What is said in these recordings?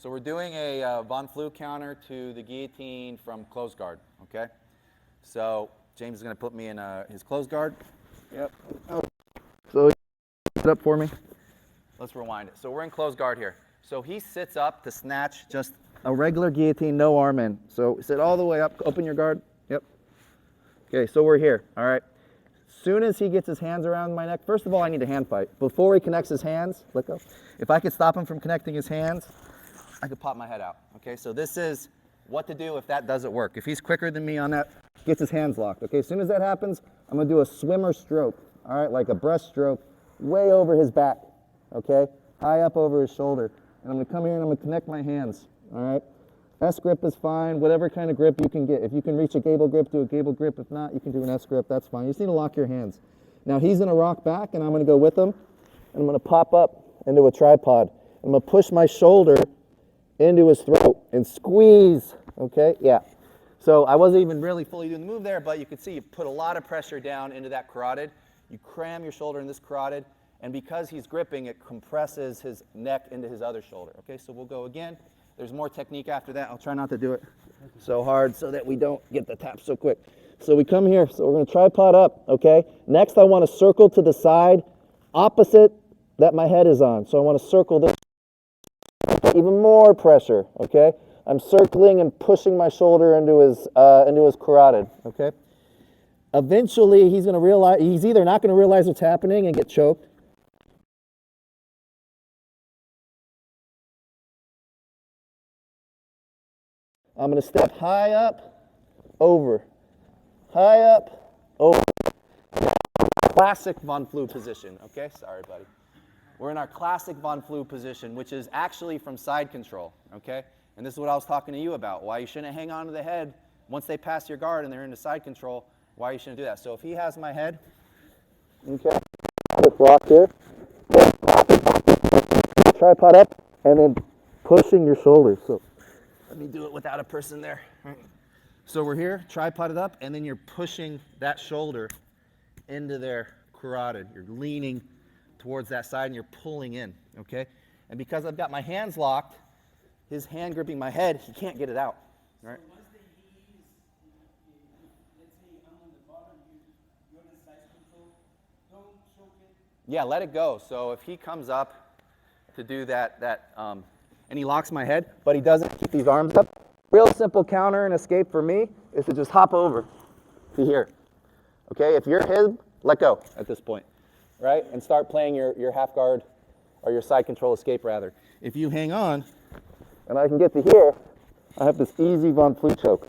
So we're doing a Vonflue counter to the guillotine from close guard, okay? So James is going to put me in his close guard. Yep. Oh. So put it up for me. Let's rewind it. So we're in close guard here. So he sits up to snatch just a regular guillotine, no arm in. So sit all the way up, open your guard. Yep. Okay, so we're here, all right? Soon as he gets his hands around my neck, first of all, I need a hand fight. Before he connects his hands, let go. If I could stop him from connecting his hands, I could pop my head out. Okay, so this is what to do if that doesn't work. If he's quicker than me on that, gets his hands locked. Okay, as soon as that happens, I'm gonna do a swimmer stroke, all right, like a breaststroke, way over his back, okay, high up over his shoulder. And I'm gonna come here and I'm gonna connect my hands, all right? S grip is fine, whatever kind of grip you can get. If you can reach a gable grip, do a gable grip. If not, you can do an S grip, that's fine. You just need to lock your hands. Now he's gonna rock back and I'm gonna go with him, and I'm gonna pop up into a tripod. I'm gonna push my shoulder into his throat and squeeze, okay? Yeah. So I wasn't even really fully doing the move there, but you can see you put a lot of pressure down into that carotid. You cram your shoulder in this carotid, and because he's gripping, it compresses his neck into his other shoulder. Okay, so we'll go again. There's more technique after that. I'll try not to do it so hard so that we don't get the tap so quick. So we come here, so we're gonna tripod up, okay? Next I wanna circle to the side opposite that my head is on. So I wanna circle this, even more pressure, okay? I'm circling and pushing my shoulder into his carotid, okay? Eventually he's gonna realize, he's either not gonna realize what's happening and get choked, I'm going to step high up, over, high up, over. Classic Vonflue position, okay? Sorry, buddy. We're in our classic Vonflue position, which is actually from side control, okay? And this is what I was talking to you about, why you shouldn't hang on to the head once they pass your guard and they're into side control, why you shouldn't do that. So if he has my head, okay, let's lock here, tripod up, and then pushing your shoulders. So let me do it without a person there. All right. So we're here, tripoded up, and then you're pushing that shoulder into their carotid. You're leaning towards that side and you're pulling in, okay? And because I've got my hands locked, his hand gripping my head, he can't get it out, right? So once the knees, let's say I'm on the bottom, you're the side control, don't choke it. Yeah, let it go. So if he comes up to do that, and he locks my head, but he doesn't keep these arms up. Real simple counter and escape for me is to just hop over to here. Okay, if you're his, let go at this point, right? And start playing your half guard or your side control escape rather. If you hang on, and I can get to here, I have this easy Vonflue choke.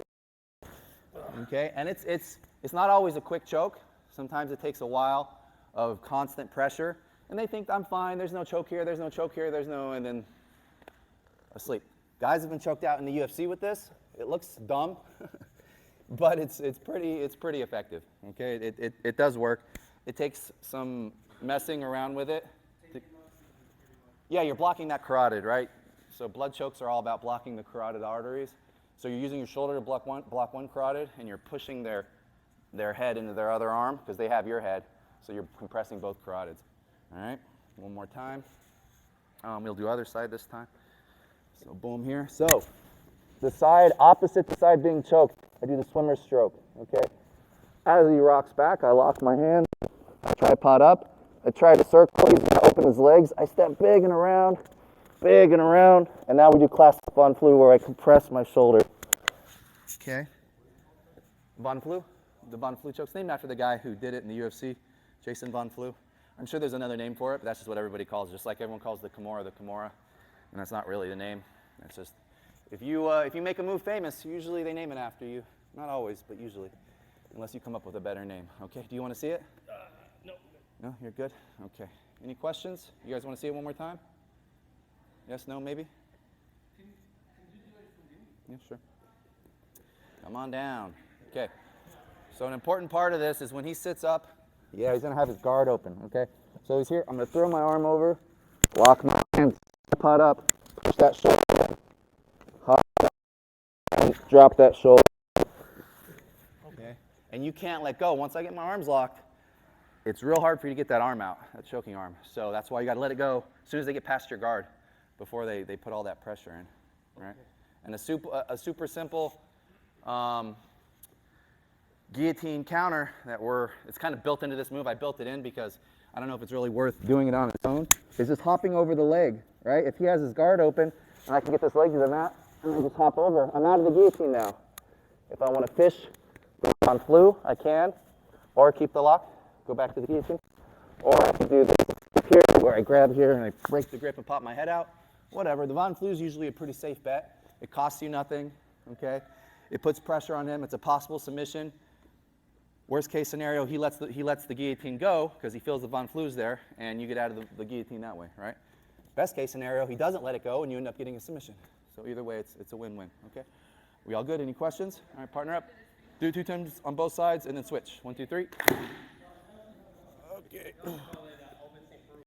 Okay, and it's not always a quick choke. Sometimes it takes a while of constant pressure, and they think I'm fine, there's no choke here, there's no choke here, there's no, and then asleep. Guys have been choked out in the UFC with this. It looks dumb, but it's pretty effective. Okay, it does work. It takes some messing around with it. Yeah, you're blocking that carotid, right? So blood chokes are all about blocking the carotid arteries. So you're using your shoulder to block one carotid, and you're pushing their head into their other arm because they have your head. So you're compressing both carotids. All right, one more time. We'll do other side this time. So boom here. So the side opposite the side being choked, I do the swimmer stroke, okay? As he rocks back, I lock my hand, I tripod up, I try to circle, he's gonna open his legs, I step big and around, and now we do classic Vonflue where I compress my shoulder. Okay. Vonflue, the Vonflue choke's named after the guy who did it in the UFC, Jason Vonflue. I'm sure there's another name for it, but that's just what everybody calls it, just like everyone calls the Kimura. And that's not really the name. It's just, if you make a move famous, usually they name it after you. Not always, but usually, unless you come up with a better name. Okay, do you want to see it? No. No, you're good? Okay. Any questions? You guys want to see it one more time? Yes, no, maybe? Can you do it for me? Yeah, sure. Come on down. Okay. So an important part of this is when he sits up, yeah, he's going to have his guard open, okay? So he's here. I'm going to throw my arm over, lock my hands, pot up, push that shoulder, hop, and drop that shoulder. Okay. And you can't let go. Once I get my arms locked, it's real hard for you to get that arm out, that choking arm. So that's why you got to let it go as soon as they get past your guard. before they put all that pressure in, right? And a super simple guillotine counter it's kind of built into this move. I built it in because I don't know if it's really worth doing it on its own. It's just hopping over the leg, right? If he has his guard open and I can get this leg to the mat, and I just hop over, I'm out of the guillotine now. If I want to fish on Vonflue, I can, or keep the lock, go back to the guillotine, or I can do this here where I grab here and I break the grip and pop my head out. Whatever. The Vonflue is usually a pretty safe bet. It costs you nothing, okay? It puts pressure on him. It's a possible submission. Worst case scenario, he lets the guillotine go because he feels the Vonflue's there, and you get out of the guillotine that way, right? Best case scenario, he doesn't let it go, and you end up getting a submission. So either way, it's a win-win, okay? We all good? Any questions? All right, partner up. Do 2 times on both sides, and then switch. 1, 2, 3. Okay.